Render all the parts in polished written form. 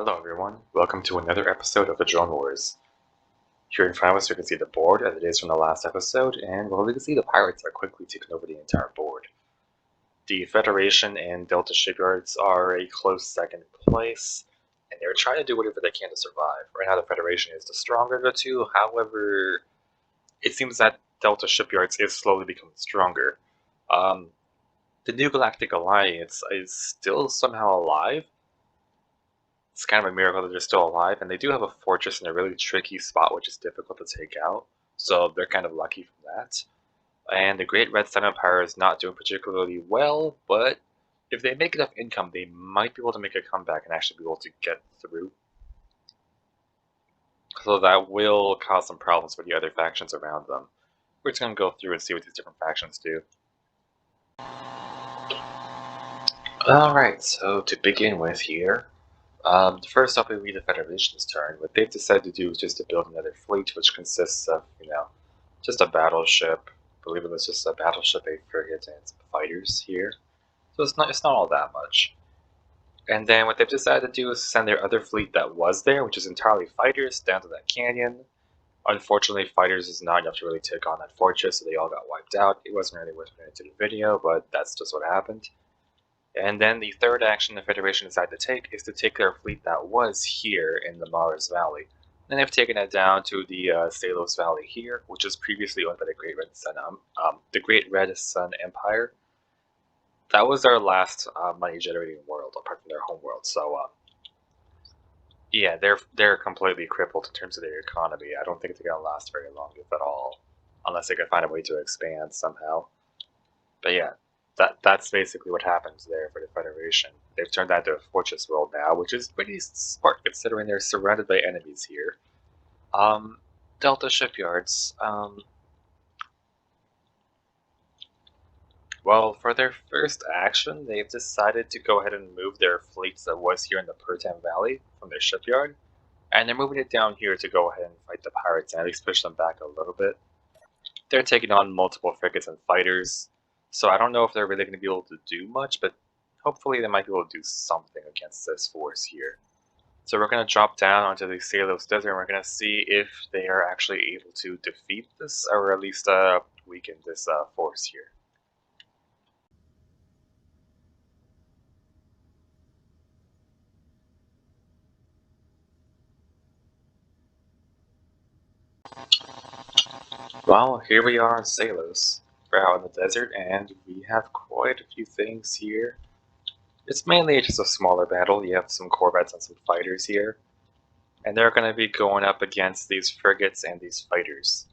Hello everyone, welcome to another episode of the Drone Wars. Here in front of us you can see the board as it is from the last episode, and well, we can see the pirates are quickly taking over the entire board. The Federation and Delta Shipyards are a close second place, and they're trying to do whatever they can to survive. Right now the Federation is the stronger of the two, however, it seems that Delta Shipyards is slowly becoming stronger. The new Galactic Alliance is still somehow alive. It's kind of a miracle that they're still alive, and they do have a fortress in a really tricky spot which is difficult to take out, so they're kind of lucky from that. And the Great Red Sun Empire is not doing particularly well, but if they make enough income, they might be able to make a comeback and actually be able to get through. So that will cause some problems for the other factions around them. We're just going to go through and see what these different factions do. Alright, so to begin with here, first off, it will be the Federation's turn. What they've decided to do is just to build another fleet, which consists of, just a battleship. I believe it was just a battleship, a frigate, and some fighters here. So it's not all that much. And then what they've decided to do is send their other fleet that was there, which is entirely fighters, down to that canyon. Unfortunately, fighters is not enough to really take on that fortress, so they all got wiped out. It wasn't really worth putting into the video, but that's just what happened. And then the third action the Federation decided to take is to take their fleet that was here in the Mars Valley. And they've taken it down to the Salos Valley here, which was previously owned by the Great Red Sun Empire. That was their last money-generating world, apart from their home world. So, yeah, they're completely crippled in terms of their economy. I don't think they're gonna last very long, if at all, unless they can find a way to expand somehow. But yeah. That's basically what happens there for the Federation. They've turned that into a fortress world now, which is pretty smart considering they're surrounded by enemies here. Delta Shipyards. Well, for their first action, they've decided to go ahead and move their fleets that was here in the Pertam Valley from their shipyard, and they're moving it down here to go ahead and fight the pirates and at least push them back a little bit. They're taking on multiple frigates and fighters. So I don't know if they're really going to be able to do much, but hopefully they might be able to do something against this force here. So we're going to drop down onto the Salos Desert and we're going to see if they are actually able to defeat this, or at least weaken this force here. Well, here we are on Salos. We're out in the desert and we have quite a few things here. It's mainly just a smaller battle. You have some corvettes and some fighters here. And they're going to be going up against these frigates and these fighters.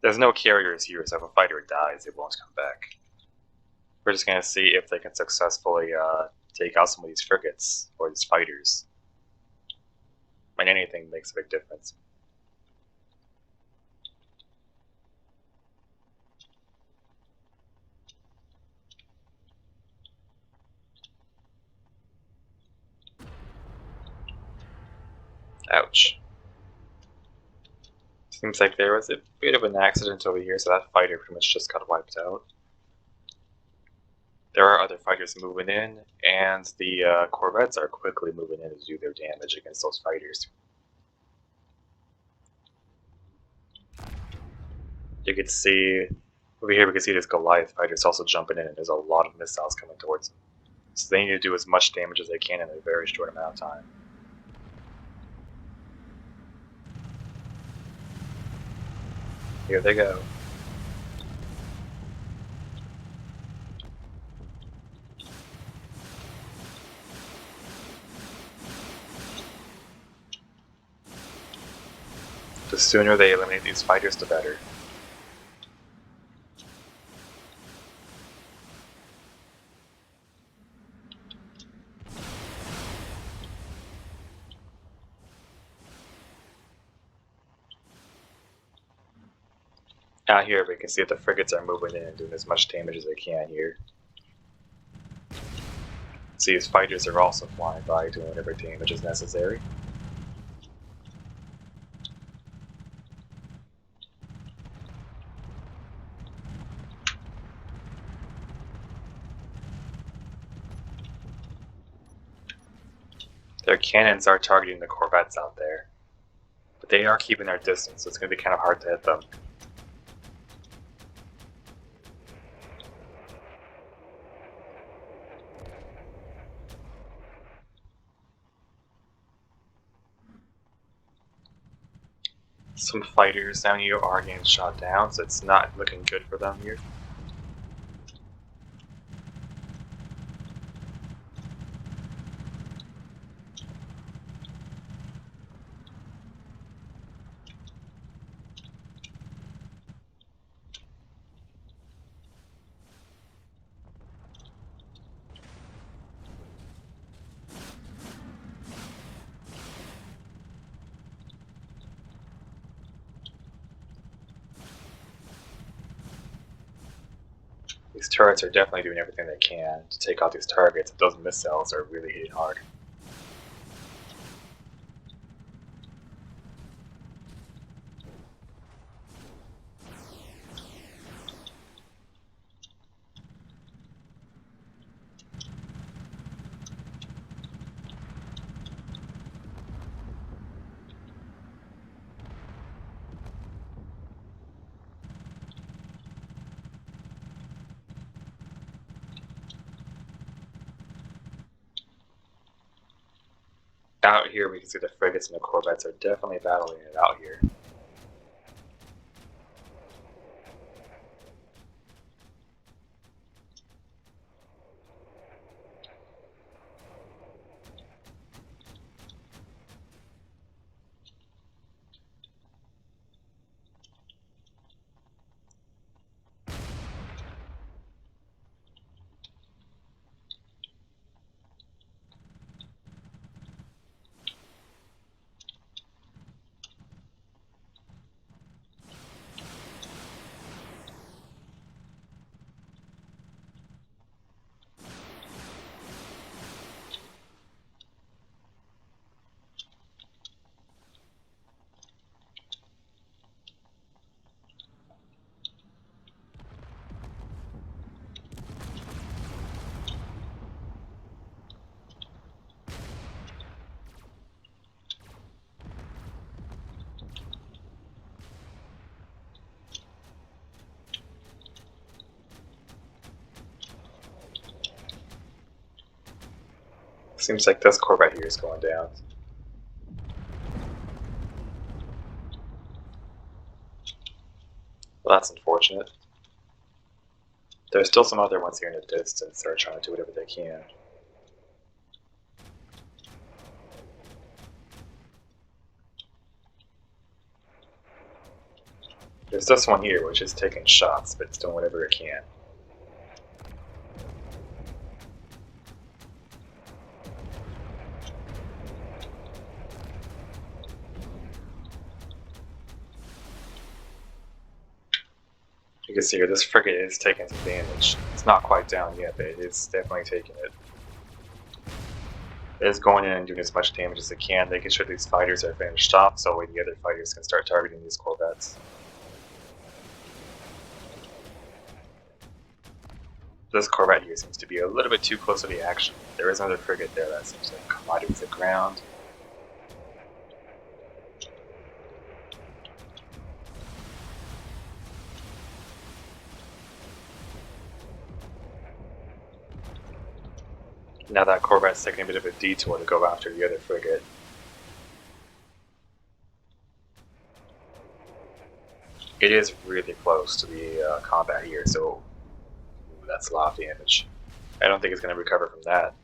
There's no carriers here, so if a fighter dies, it won't come back. We're just going to see if they can successfully take out some of these frigates or these fighters. I mean, anything makes a big difference. Ouch. Seems like there was a bit of an accident over here, so that fighter pretty much just got wiped out. There are other fighters moving in, and the corvettes are quickly moving in to do their damage against those fighters. You can see, over here we can see this Goliath fighters also jumping in, and there's a lot of missiles coming towards them. So they need to do as much damage as they can in a very short amount of time. Here they go. The sooner they eliminate these fighters, the better. Out here we can see that the frigates are moving in and doing as much damage as they can here. See, these fighters are also flying by doing whatever damage is necessary. Their cannons are targeting the corvettes out there, but they are keeping their distance, so it's going to be kind of hard to hit them. Some fighters down here are getting shot down, so it's not looking good for them here. These turrets are definitely doing everything they can to take out these targets, but those missiles are really hitting hard. Out here, we can see the frigates and the corvettes are definitely battling it out here. Seems like this corvette here is going down. Well, that's unfortunate. There's still some other ones here in the distance that are trying to do whatever they can. There's this one here which is taking shots, but it's doing whatever it can. You can see here, this frigate is taking some damage. It's not quite down yet, but it is definitely taking it. It is going in and doing as much damage as it can, making sure these fighters are finished off, so the other fighters can start targeting these corvettes. This corvette here seems to be a little bit too close to the action. There is another frigate there that seems to collide with the ground. Now that corvette's taking a bit of a detour to go after the other frigate. It is really close to the combat here, so that's a lot of damage. I don't think it's going to recover from that.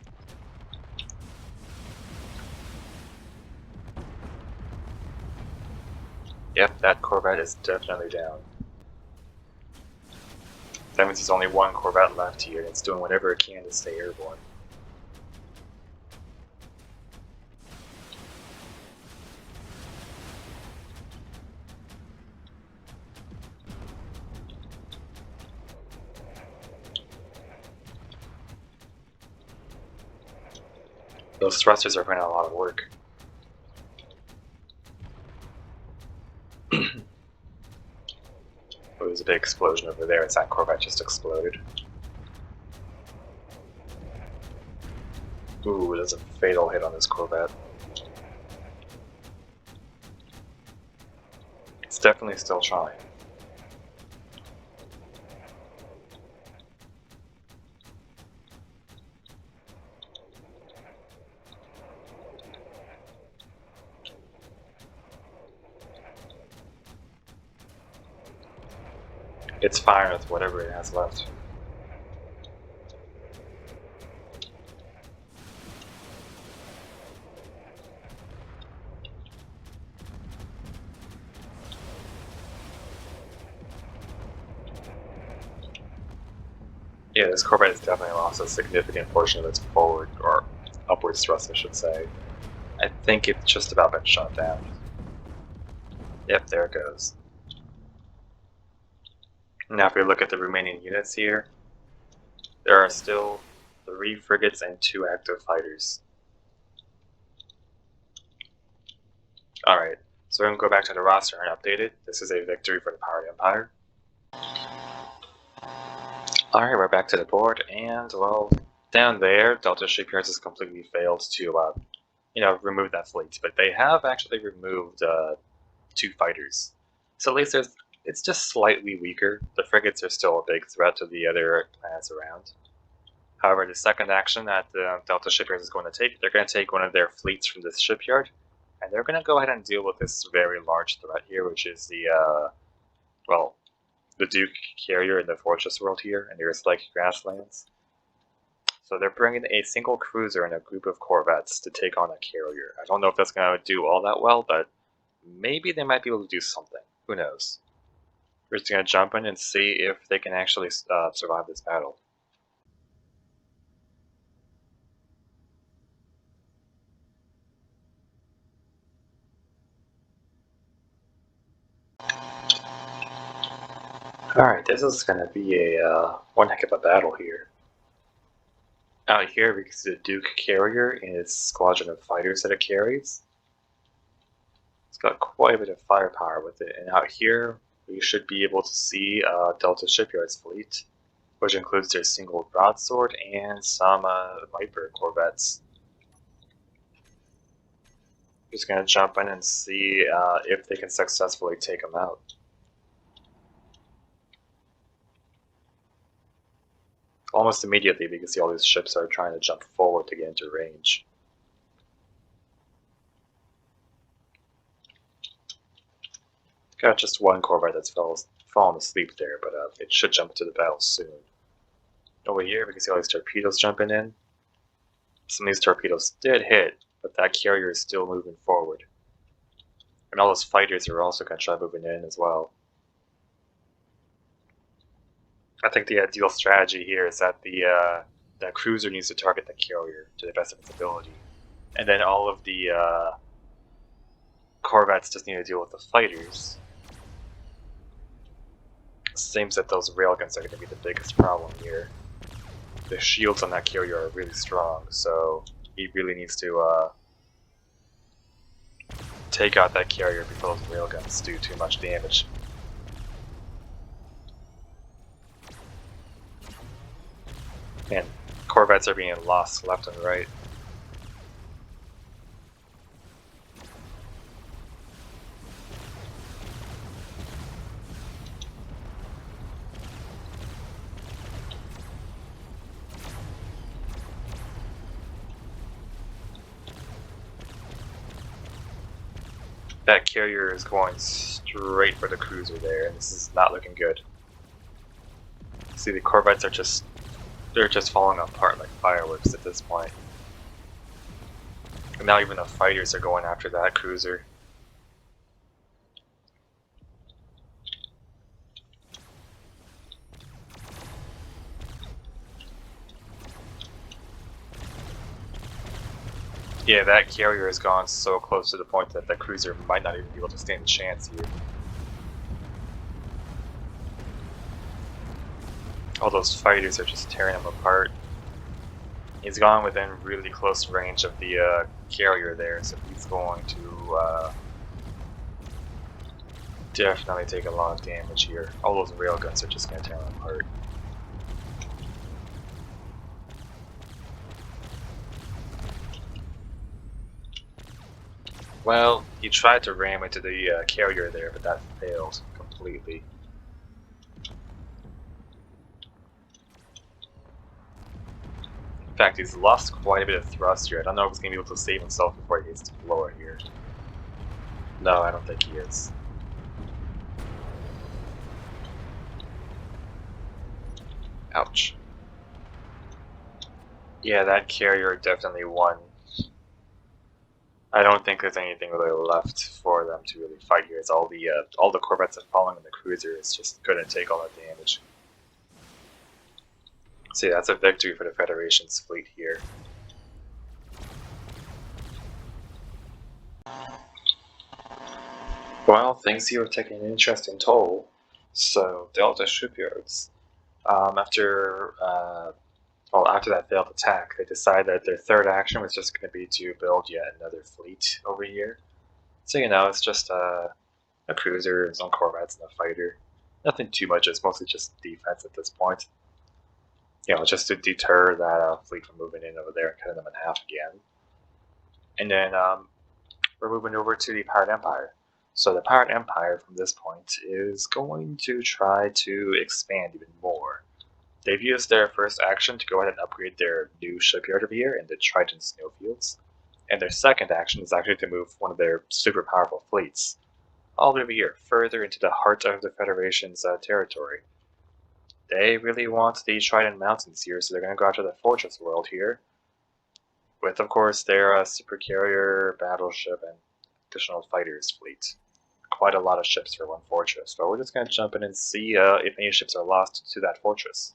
Yep, that corvette is definitely down. That means there's only one corvette left here, and it's doing whatever it can to stay airborne. Those thrusters are putting out a lot of work. Oh, there's a big explosion over there. It's that corvette just exploded. Ooh, that's a fatal hit on this Corvette. It's definitely still trying. It's firing with whatever it has left. Yeah, this Corvette has definitely lost a significant portion of its forward, or upwards thrust, I should say. I think it's just about been shot down. Yep, there it goes. Now if we look at the remaining units here, there are still 3 frigates and 2 active fighters. Alright, so we're going to go back to the roster and update it. This is a victory for the Pirate Empire. Alright, we're back to the board, and, well, down there, Delta Shipyards has completely failed to, remove that fleet. But they have actually removed 2 fighters. So at least it's just slightly weaker. The frigates are still a big threat to the other planets around. However, the second action that Delta Shipyards is going to take, they're going to take one of their fleets from this shipyard, and they're going to go ahead and deal with this very large threat here, which is the Duke carrier in the Fortress world here, in the Earth-like grasslands. So they're bringing a single cruiser and a group of corvettes to take on a carrier. I don't know if that's going to do all that well, but maybe they might be able to do something. Who knows? We're just going to jump in and see if they can actually survive this battle. Alright, this is going to be a one heck of a battle here. Out here we can see the Duke carrier and its squadron of fighters that it carries. It's got quite a bit of firepower with it, and out here we should be able to see Delta Shipyards fleet, which includes their single broadsword and some Viper corvettes. Just going to jump in and see if they can successfully take them out. Almost immediately we can see all these ships are trying to jump forward to get into range. Got just one Corvette that's fallen asleep there, but it should jump into the battle soon. Over here we can see all these torpedoes jumping in. Some of these torpedoes did hit, but that carrier is still moving forward. And all those fighters are also going to try moving in as well. I think the ideal strategy here is that the cruiser needs to target the carrier to the best of its ability. And then all of the corvettes just need to deal with the fighters. It seems that those railguns are going to be the biggest problem here. The shields on that carrier are really strong, so he really needs to take out that carrier before those railguns do too much damage. And corvettes are being lost left and right. That carrier is going straight for the cruiser there, and this is not looking good. See, the corvettes are they're just falling apart like fireworks at this point. And now even the fighters are going after that cruiser. Yeah, that carrier has gone so close to the point that the cruiser might not even be able to stand a chance here. All those fighters are just tearing him apart. He's gone within really close range of the carrier there, so he's going to definitely take a lot of damage here. All those railguns are just going to tear him apart. Well, he tried to ram into the carrier there, but that failed completely. In fact, he's lost quite a bit of thrust here. I don't know if he's going to be able to save himself before he gets to the floor here. No, I don't think he is. Ouch. Yeah, that carrier definitely won. I don't think there's anything really left for them to really fight here. It's all the corvettes are falling, and the cruiser is just couldn't take all that damage. So yeah, that's a victory for the Federation's fleet here. Well, things here have taken an interesting toll. So Delta Shipyards, after that failed attack, they decided that their third action was just going to be to build yet another fleet over here. So it's just a cruiser, some corvettes, and a fighter. Nothing too much. It's mostly just defense at this point. Just to deter that fleet from moving in over there and cutting them in half again. And then we're moving over to the Pirate Empire. So the Pirate Empire from this point is going to try to expand even more. They've used their first action to go ahead and upgrade their new shipyard over here in the Triton Snowfields. And their second action is actually to move one of their super powerful fleets all the way over here, further into the heart of the Federation's territory. They really want the Triton Mountains here, so they're going to go after the Fortress World here, with, of course, their super carrier, battleship, and additional fighters fleet. Quite a lot of ships for one fortress, but we're just going to jump in and see if any ships are lost to that fortress.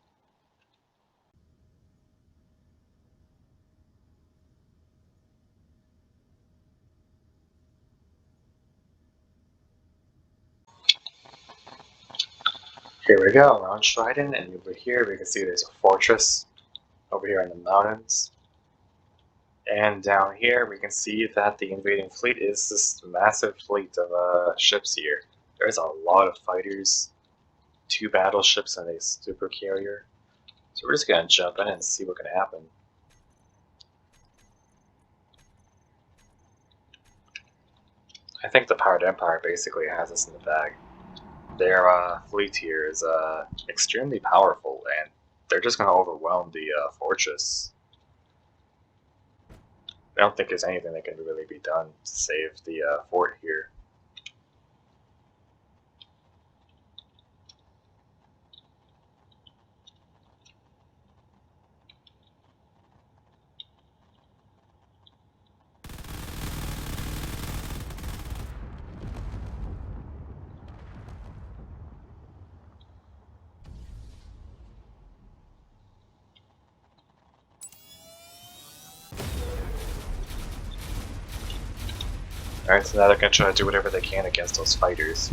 Here we go, we're on Triton, and over here we can see there's a fortress over here in the mountains. And down here we can see that the invading fleet is this massive fleet of ships here. There's a lot of fighters, 2 battleships, and a super carrier. So we're just going to jump in and see what can happen. I think the Pirate Empire basically has us in the bag. Their fleet here is extremely powerful, and they're just going to overwhelm the fortress. I don't think there's anything that can really be done to save the fort here. Alright, so now they're going to try to do whatever they can against those fighters.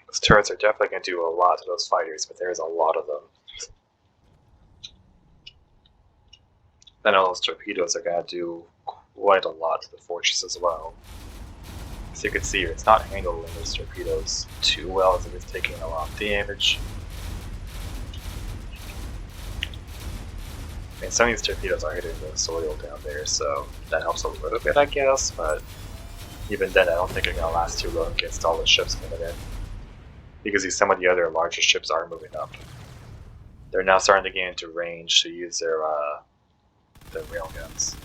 Those turrets are definitely going to do a lot to those fighters, but there's a lot of them. Then all those torpedoes are going to do quite a lot to the fortress as well. As you can see here, it's not handling those torpedoes too well, as it is taking a lot of damage. I mean, some of these torpedoes are hitting the soil down there, so that helps a little bit, I guess, but even then I don't think it's going to last too long against all the ships coming in. Because some of the other larger ships are moving up. They're now starting to get into range to use their railguns.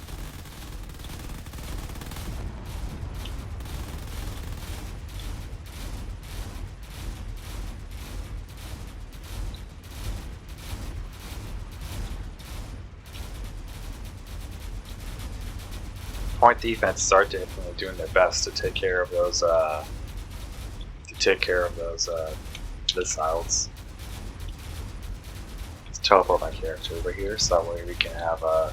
Point defenses are definitely doing their best to take care of those missiles. Let's teleport my character over here so that way we can have a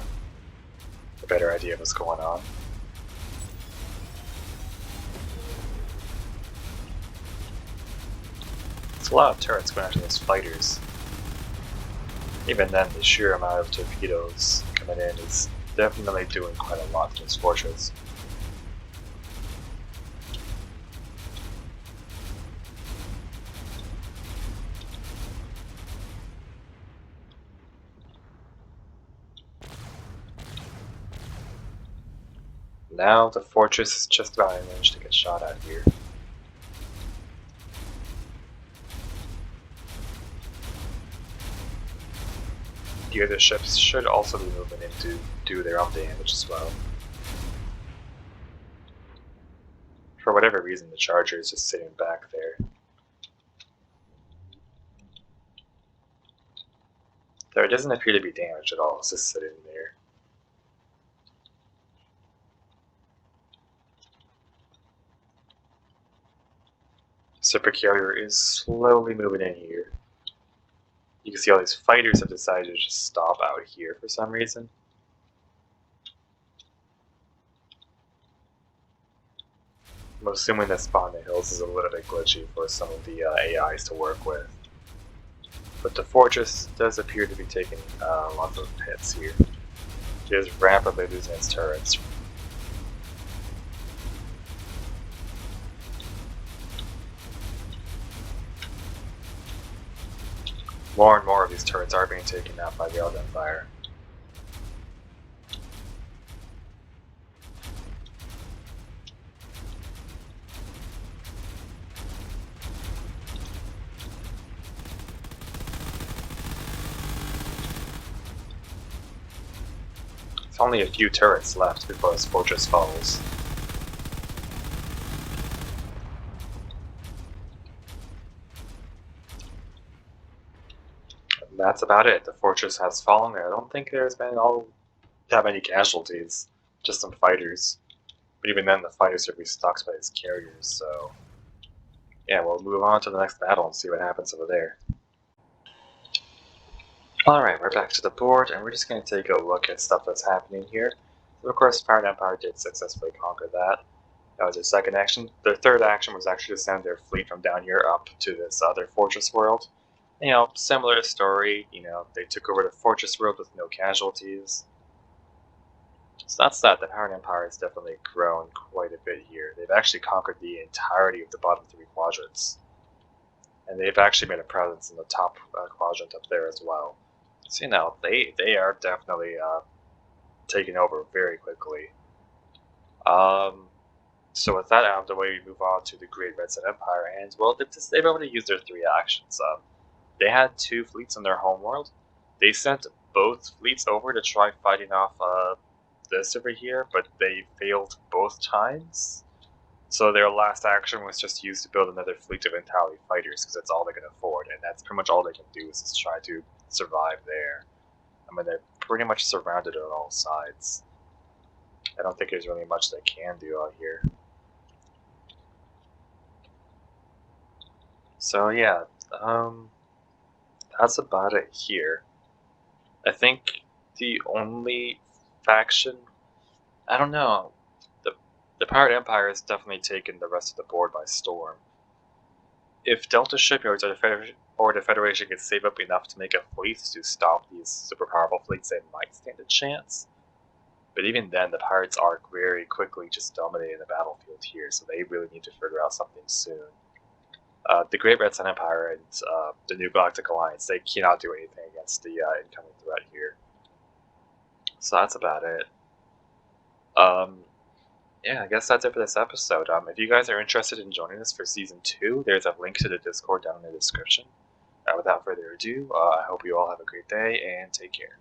better idea of what's going on. It's a lot of turrets going after those fighters. Even then, the sheer amount of torpedoes coming in is definitely doing quite a lot to this fortress. Now the fortress is just about managed to get shot at here. The other ships should also be moving in to do their own damage as well. For whatever reason, the Charger is just sitting back there. There doesn't appear to be damage at all, it's just sitting there. Super Carrier is slowly moving in here. You can see all these fighters have decided to just stop out here for some reason. I'm assuming that Spawn the Hills is a little bit glitchy for some of the AIs to work with. But the fortress does appear to be taking lots of hits here. It is rapidly losing its turrets. More and more of these turrets are being taken out by the Elden Fire. It's only a few turrets left before this fortress falls. And that's about it. The fortress has fallen. I don't think there's been all that many casualties, just some fighters. But even then, the fighters are restocked by these carriers, so yeah, we'll move on to the next battle and see what happens over there. Alright, we're back to the board, and we're just going to take a look at stuff that's happening here. So of course, Pirate Empire did successfully conquer that. That was their second action. Their third action was actually to send their fleet from down here up to this other fortress world. You know, similar story, you know, they took over the fortress world with no casualties. So that's that. The Pirate Empire has definitely grown quite a bit here. They've actually conquered the entirety of the bottom three quadrants. And they've actually made a presence in the top quadrant up there as well. So, you know, they are definitely taking over very quickly. So with that out of the way, we move on to the Great Red Sun Empire, and well, they've already used their three actions. They had two fleets in their homeworld. They sent both fleets over to try fighting off this over here, but they failed both times. So their last action was just used to build another fleet of entirely fighters, because that's all they can afford, and that's pretty much all they can do is just try to survive there. I mean, they're pretty much surrounded on all sides. I don't think there's really much they can do out here. So yeah, that's about it here. I think the only faction, I don't know, the Pirate Empire has definitely taken the rest of the board by storm. If Delta Shipyards or the Federation can save up enough to make a fleet to stop these super powerful fleets, they might stand a chance. But even then, the pirates are very quickly just dominating the battlefield here, so they really need to figure out something soon. The Great Red Sun Empire and the New Galactic Alliance, they cannot do anything against the incoming threat here. So that's about it. Yeah, I guess that's it for this episode. If you guys are interested in joining us for Season 2, there's a link to the Discord down in the description. Without further ado, I hope you all have a great day, and take care.